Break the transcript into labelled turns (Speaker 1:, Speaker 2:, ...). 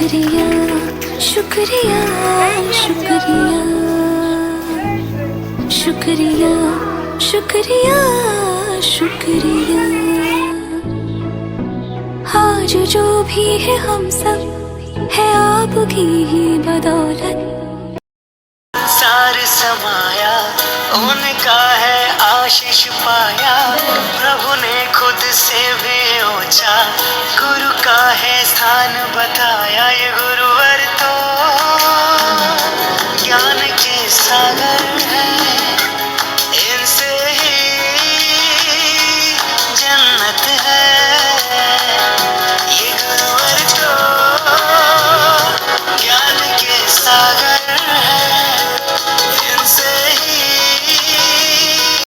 Speaker 1: शुक्रिया शुक्रिया शुक्रिया शुक्रिया शुक्रिया शुक्रिया। आज जो भी है हम सब है आपकी ही बदौलत।
Speaker 2: सार समाया उनका है आशीष पाया, प्रभु ने खुद से भी ऊंचा गुरु का है स्थान बताया। ये गुरुवर तो ज्ञान के सागर